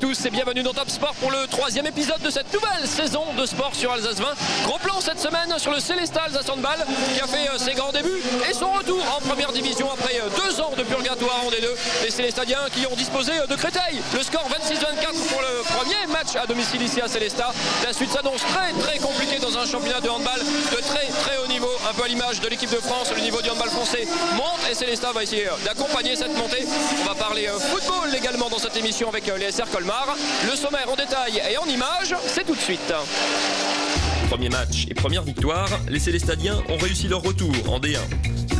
tous et bienvenue dans Top Sport pour le 3e épisode de cette nouvelle saison de sport sur Alsace 20. Gros plan cette semaine sur le Célestat Alsace Handball qui a fait ses grands débuts et son retour en première division après 2 ans de purgatoire en D2. Les Célestadiens qui ont disposé de Créteil. Le score 26-24 pour le premier match à domicile ici à Célestat. La suite s'annonce très compliquée dans un championnat de handball de très haut niveau, un peu à l'image de l'équipe de France. Le niveau du handball français monte et Célestat va essayer d'accompagner cette montée. On va parler football également dans cette émission avec les SR Colmar. Le sommaire en détail et en images, c'est tout de suite. Premier match et première victoire, les Célestadiens ont réussi leur retour en D1.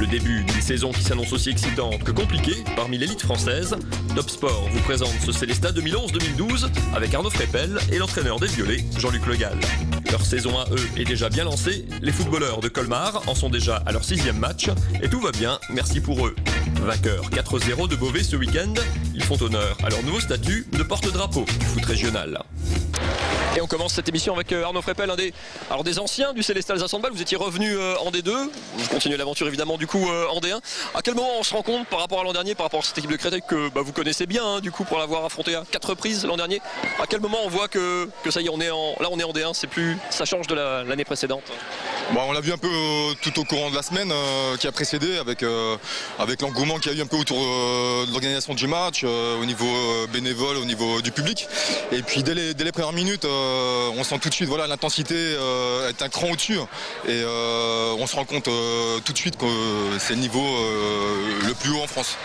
Le début d'une saison qui s'annonce aussi excitante que compliquée parmi l'élite française. Top Sport vous présente ce Célestat 2011-2012 avec Arnaud Frépel et l'entraîneur des Violets, Jean-Luc Le Gall. Leur saison à eux est déjà bien lancée, les footballeurs de Colmar en sont déjà à leur 6e match et tout va bien, merci pour eux. Vainqueurs 4-0 de Beauvais ce week-end, ils font honneur à leur nouveau statut de porte-drapeau du foot régional. Et on commence cette émission avec Arnaud Frépel, un des anciens du Célestat Alsace Handball. Vous étiez revenu en D2, vous continuez l'aventure évidemment du coup en D1. À quel moment on se rend compte par rapport à l'an dernier, par rapport à cette équipe de Créteil que vous connaissez bien du coup pour l'avoir affronté à 4 reprises l'an dernier. À quel moment on voit que ça y est, on est en D1, c'est plus, ça change de l'année précédente? Bon, on l'a vu un peu tout au courant de la semaine qui a précédé avec l'engouement qu'il y a eu un peu autour de l'organisation du match, au niveau bénévole, au niveau du public. Et puis dès les premières minutes, on sent tout de suite l'intensité est un cran au-dessus et on se rend compte tout de suite que c'est le niveau le plus haut en France.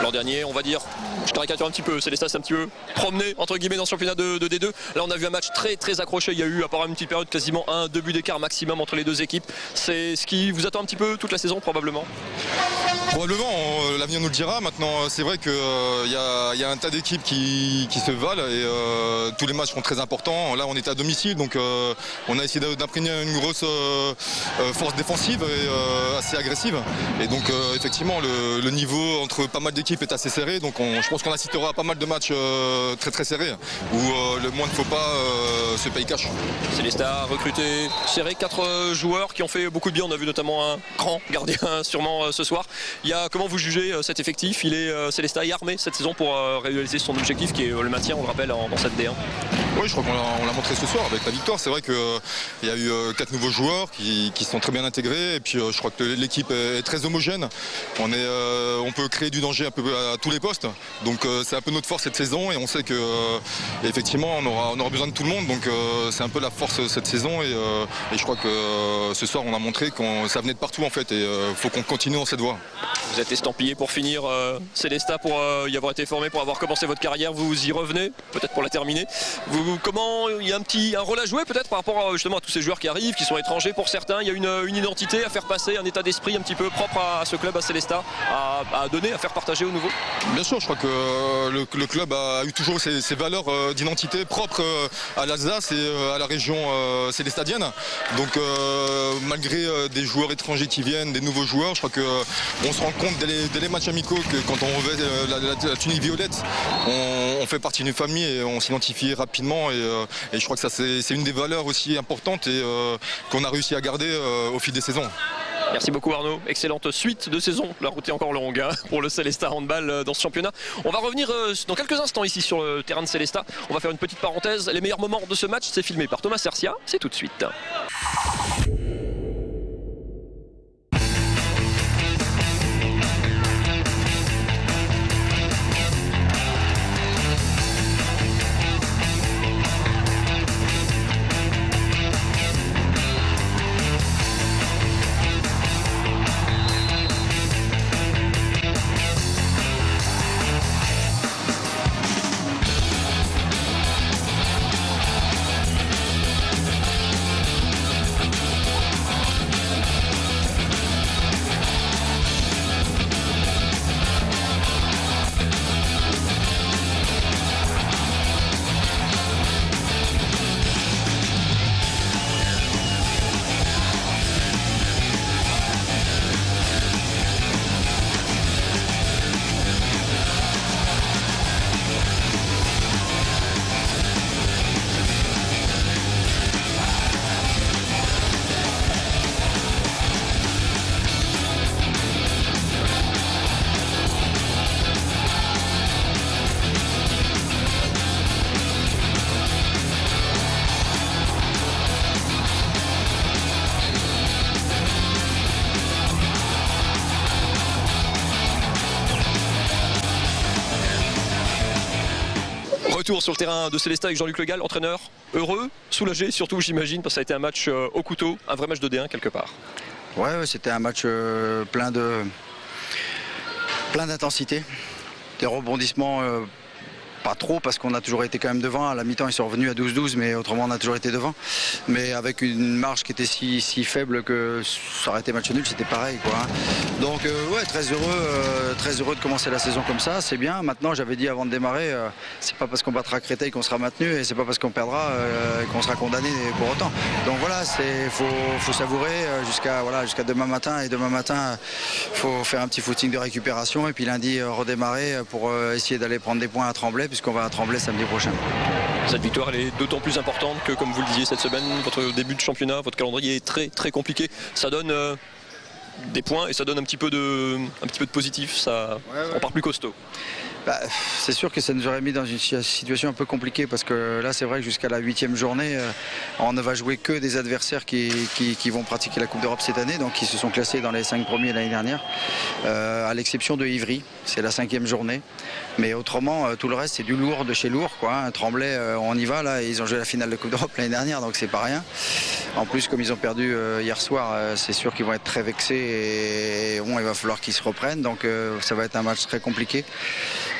L'an dernier, on va dire, je caricature un petit peu, Célestat s'est un petit peu promené entre guillemets dans ce championnat de D2. Là on a vu un match très accroché, il y a eu à part une petite période quasiment 1-2 buts d'écart maximum entre les deux équipes. C'est ce qui vous attend un petit peu toute la saison probablement? Probablement, l'avenir nous le dira. Maintenant, c'est vrai qu'il y a un tas d'équipes qui se valent et tous les matchs sont très importants. Là, on est à domicile, donc on a essayé d'imprégner une grosse force défensive et assez agressive. Et donc, effectivement, le niveau entre pas mal d'équipes est assez serré. Donc, je pense qu'on assistera à pas mal de matchs très serrés où le moins ne faut pas se paye cash. Célestat a recruté serré 4 joueurs qui ont fait beaucoup de bien. On a vu notamment un grand gardien sûrement ce soir. Comment vous jugez cet effectif? Célestat est armé cette saison pour réaliser son objectif qui est le maintien, on le rappelle, dans cette D1. Oui, je crois qu'on l'a montré ce soir avec la victoire. C'est vrai qu'il y a eu 4 nouveaux joueurs qui sont très bien intégrés et puis je crois que l'équipe est très homogène. On peut créer du danger un peu à tous les postes. Donc c'est un peu notre force cette saison et on sait que effectivement on aura besoin de tout le monde. Donc c'est un peu la force cette saison et je crois que ce soir on a montré que ça venait de partout en fait et il faut qu'on continue dans cette voie. Vous êtes estampillé pour finir Célestat, pour y avoir été formé, pour avoir commencé votre carrière. Vous y revenez, peut-être pour la terminer. Comment il y a un rôle à jouer peut-être par rapport justement à tous ces joueurs qui arrivent, qui sont étrangers pour certains. Il y a une identité à faire passer, un état d'esprit un petit peu propre à ce club, à Célestat, à donner, à faire partager au nouveau. Bien sûr, je crois que le club a eu toujours ses valeurs d'identité propres à l'Alsace et à la région célestadienne. Donc malgré des joueurs étrangers qui viennent, des nouveaux joueurs, je crois qu'on se rend compte dès les matchs amicaux que quand on revêt la tunique violette, on fait partie d'une famille et on s'identifie rapidement et je crois que ça c'est une des valeurs aussi importantes et qu'on a réussi à garder au fil des saisons. Merci beaucoup Arnaud, excellente suite de saison, la route est encore longue pour le Célestat Handball dans ce championnat. On va revenir dans quelques instants ici sur le terrain de Célestat, on va faire une petite parenthèse, les meilleurs moments de ce match c'est filmé par Thomas Sercia, c'est tout de suite. retour sur le terrain de Célestat avec Jean-Luc Le Gall, entraîneur, heureux, soulagé surtout j'imagine, parce que ça a été un match au couteau, un vrai match de D1 quelque part. Ouais, c'était un match plein d'intensité, des rebondissements. Pas trop parce qu'on a toujours été quand même devant. À la mi-temps ils sont revenus à 12-12 mais autrement on a toujours été devant. Mais avec une marge qui était si faible que ça aurait été match nul, c'était pareil quoi. Donc ouais, très heureux de commencer la saison comme ça, c'est bien. Maintenant j'avais dit avant de démarrer, c'est pas parce qu'on battra Créteil qu'on sera maintenu et c'est pas parce qu'on perdra qu'on sera condamné pour autant. Donc voilà, faut savourer jusqu'à demain matin, et demain matin faut faire un petit footing de récupération et puis lundi redémarrer pour essayer d'aller prendre des points à Tremblay, puisqu'on va à Tremblay samedi prochain. Cette victoire elle est d'autant plus importante que, comme vous le disiez cette semaine, votre début de championnat, votre calendrier est très très compliqué. Ça donne des points et ça donne un petit peu de positif, ça, ouais. On part plus costaud. Bah, c'est sûr que ça nous aurait mis dans une situation un peu compliquée parce que là c'est vrai que jusqu'à la 8e journée on ne va jouer que des adversaires qui vont pratiquer la Coupe d'Europe cette année, donc qui se sont classés dans les 5 premiers l'année dernière, à l'exception de Ivry, c'est la 5e journée, mais autrement tout le reste c'est du lourd de chez lourd quoi. Tremblay on y va là, ils ont joué la finale de Coupe d'Europe l'année dernière donc c'est pas rien. En plus comme ils ont perdu hier soir, c'est sûr qu'ils vont être très vexés et bon, il va falloir qu'ils se reprennent, donc ça va être un match très compliqué.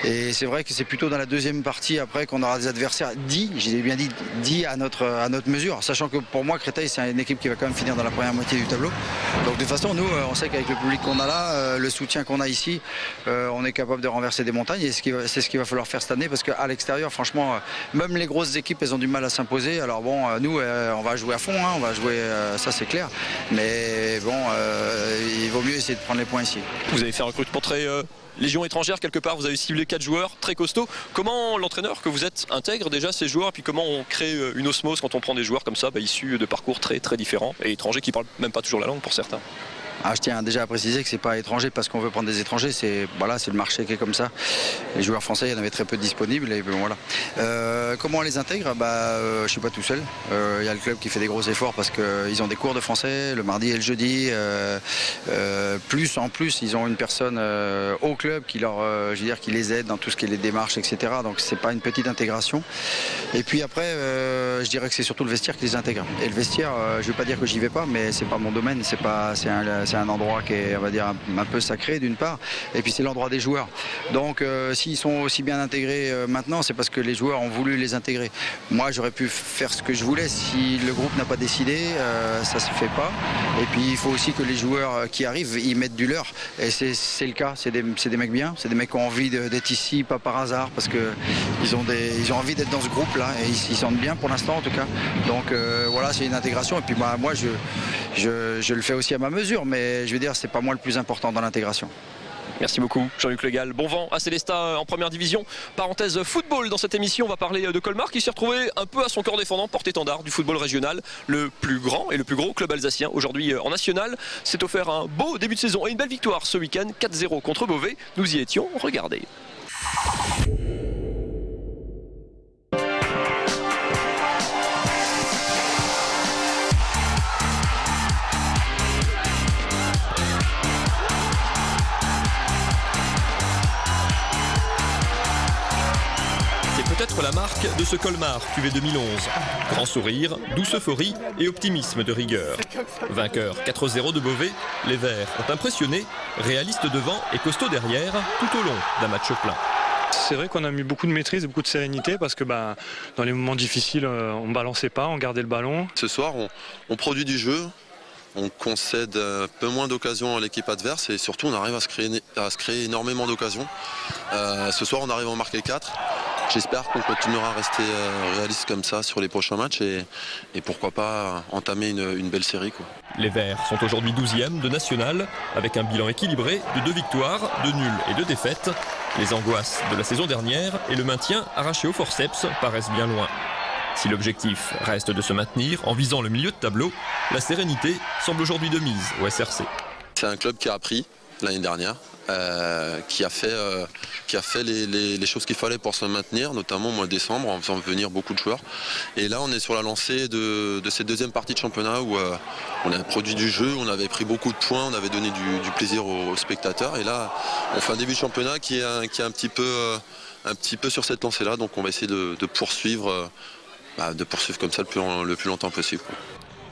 Et c'est vrai que c'est plutôt dans la deuxième partie après qu'on aura des adversaires dits, j'ai bien dit à notre mesure, sachant que pour moi Créteil c'est une équipe qui va quand même finir dans la première moitié du tableau. Donc de toute façon nous on sait qu'avec le public qu'on a là, le soutien qu'on a ici, on est capable de renverser des montagnes et c'est ce qu'il va falloir faire cette année parce qu'à l'extérieur franchement même les grosses équipes elles ont du mal à s'imposer. Alors bon nous on va jouer à fond, hein, on va jouer ça c'est clair, mais bon il vaut mieux essayer de prendre les points ici. Vous avez fait un recrutement très Légion étrangère quelque part, vous avez ciblé 4 joueurs très costauds. Comment l'entraîneur que vous êtes intègre déjà ces joueurs et puis comment on crée une osmose quand on prend des joueurs comme ça issus de parcours très très différents et étrangers qui parlent même pas toujours la langue pour certains? Je tiens déjà à préciser que c'est pas étranger parce qu'on veut prendre des étrangers, c'est le marché qui est comme ça. Les joueurs français, il y en avait très peu disponibles et bon, voilà. Comment on les intègre? Je suis pas tout seul. Il y a le club qui fait des gros efforts parce qu'ils ont des cours de français le mardi et le jeudi. En plus, ils ont une personne au club qui qui les aide dans tout ce qui est les démarches, etc. Donc c'est pas une petite intégration. Et puis après, je dirais que c'est surtout le vestiaire qui les intègre. Et le vestiaire, je vais pas dire que j'y vais pas, mais c'est pas mon domaine. C'est un endroit qui est, on va dire, un peu sacré d'une part, et puis c'est l'endroit des joueurs. Donc s'ils sont aussi bien intégrés maintenant, c'est parce que les joueurs ont voulu les intégrer. Moi, j'aurais pu faire ce que je voulais. Si le groupe n'a pas décidé, ça se fait pas. Et puis il faut aussi que les joueurs qui arrivent, ils mettent du leur. Et c'est le cas. C'est des mecs bien. C'est des mecs qui ont envie d'être ici, pas par hasard, parce que ils ont envie d'être dans ce groupe-là et ils s'y sentent bien pour l'instant en tout cas. Donc voilà, c'est une intégration. Et puis moi, je le fais aussi à ma mesure. Mais je veux dire, c'est pas moi le plus important dans l'intégration. Merci beaucoup Jean-Luc Le Gall. Bon vent à Célestat en première division. Parenthèse football dans cette émission, on va parler de Colmar qui s'est retrouvé un peu à son corps défendant, porte-étendard du football régional, le plus grand et le plus gros club alsacien aujourd'hui en national. S'est offert un beau début de saison et une belle victoire ce week-end, 4-0 contre Beauvais. Nous y étions, regardez. Peut-être la marque de ce Colmar QV 2011. Grand sourire, douce euphorie et optimisme de rigueur. Vainqueur 4-0 de Beauvais, les Verts ont impressionné, réalistes devant et costauds derrière tout au long d'un match plein. C'est vrai qu'on a mis beaucoup de maîtrise et beaucoup de sérénité parce que dans les moments difficiles, on ne balançait pas, on gardait le ballon. Ce soir, on produit du jeu. On concède un peu moins d'occasions à l'équipe adverse et surtout on arrive à se créer énormément d'occasions. Ce soir on arrive à en marquer 4. J'espère qu'on continuera à rester réaliste comme ça sur les prochains matchs et pourquoi pas entamer une belle série, quoi. Les Verts sont aujourd'hui 12e de national avec un bilan équilibré de 2 victoires, 2 nuls et 2 défaites. Les angoisses de la saison dernière et le maintien arraché au forceps paraissent bien loin. Si l'objectif reste de se maintenir en visant le milieu de tableau, la sérénité semble aujourd'hui de mise au SRC. C'est un club qui a appris l'année dernière, qui a fait les choses qu'il fallait pour se maintenir, notamment au mois de décembre en faisant venir beaucoup de joueurs. Et là on est sur la lancée de cette deuxième partie de championnat où on a produit du jeu, on avait pris beaucoup de points, on avait donné du plaisir aux spectateurs. Et là on fait un début de championnat qui est un petit peu un petit peu sur cette lancée-là, donc on va essayer de poursuivre comme ça le plus longtemps possible.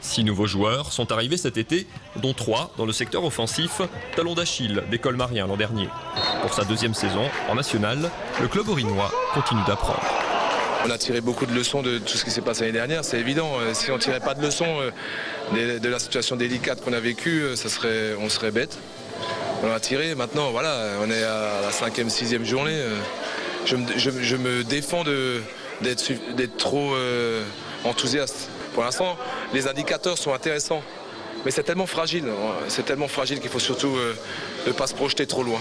6 nouveaux joueurs sont arrivés cet été, dont 3 dans le secteur offensif, talon d'Achille des Colmariens l'an dernier. Pour sa 2e saison en nationale, le club aurinois continue d'apprendre. On a tiré beaucoup de leçons de tout ce qui s'est passé l'année dernière, c'est évident. Si on ne tirait pas de leçons de la situation délicate qu'on a vécue, on serait bête. On a tiré, maintenant voilà, on est à la 5e, 6e journée. Je me défends d'être trop enthousiaste. Pour l'instant, les indicateurs sont intéressants, mais c'est tellement fragile qu'il faut surtout ne pas se projeter trop loin.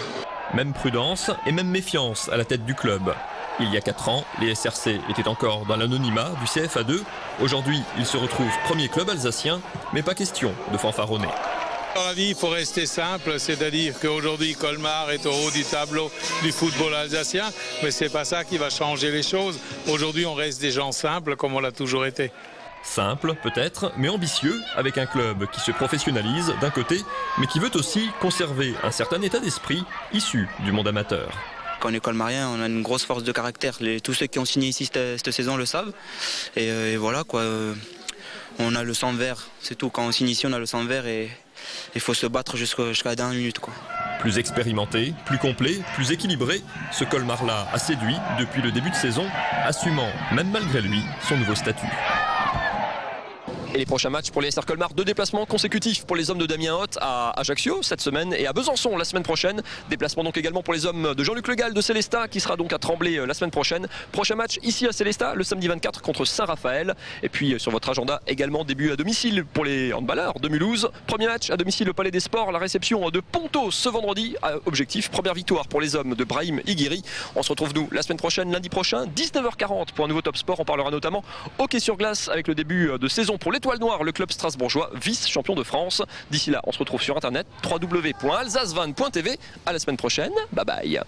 Même prudence et même méfiance à la tête du club. Il y a 4 ans, les SRC étaient encore dans l'anonymat du CFA2. Aujourd'hui, ils se retrouvent premier club alsacien, mais pas question de fanfaronner. Dans la vie, il faut rester simple, c'est-à-dire qu'aujourd'hui, Colmar est au haut du tableau du football alsacien, mais c'est pas ça qui va changer les choses. Aujourd'hui, on reste des gens simples comme on l'a toujours été. Simple, peut-être, mais ambitieux, avec un club qui se professionnalise d'un côté, mais qui veut aussi conserver un certain état d'esprit issu du monde amateur. Quand on est colmarien, on a une grosse force de caractère. Tous ceux qui ont signé ici cette saison le savent. Et voilà, quoi. On a le sang vert, c'est tout. Quand on signe ici, on a le sang vert et il faut se battre jusqu'à la dernière minute, quoi. Plus expérimenté, plus complet, plus équilibré, ce Colmar-là a séduit depuis le début de saison, assumant, même malgré lui, son nouveau statut. Et les prochains matchs pour les SR Colmar, 2 déplacements consécutifs pour les hommes de Damien Hoth à Ajaccio cette semaine et à Besançon la semaine prochaine. Déplacement donc également pour les hommes de Jean-Luc Le Gall de Célestat qui sera donc à Tremblay la semaine prochaine. Prochain match ici à Célestat le samedi 24 contre Saint-Raphaël. Et puis sur votre agenda également début à domicile pour les handballeurs de Mulhouse. Premier match à domicile au Palais des Sports, la réception de Ponto ce vendredi. Objectif, première victoire pour les hommes de Brahim Iguiri. On se retrouve nous la semaine prochaine, lundi prochain, 19h40 pour un nouveau Top Sport. On parlera notamment hockey sur glace avec le début de saison pour l'Étoile Noire, le club strasbourgeois, vice-champion de France. D'ici là, on se retrouve sur internet www.alsacevan.tv. À la semaine prochaine. Bye bye.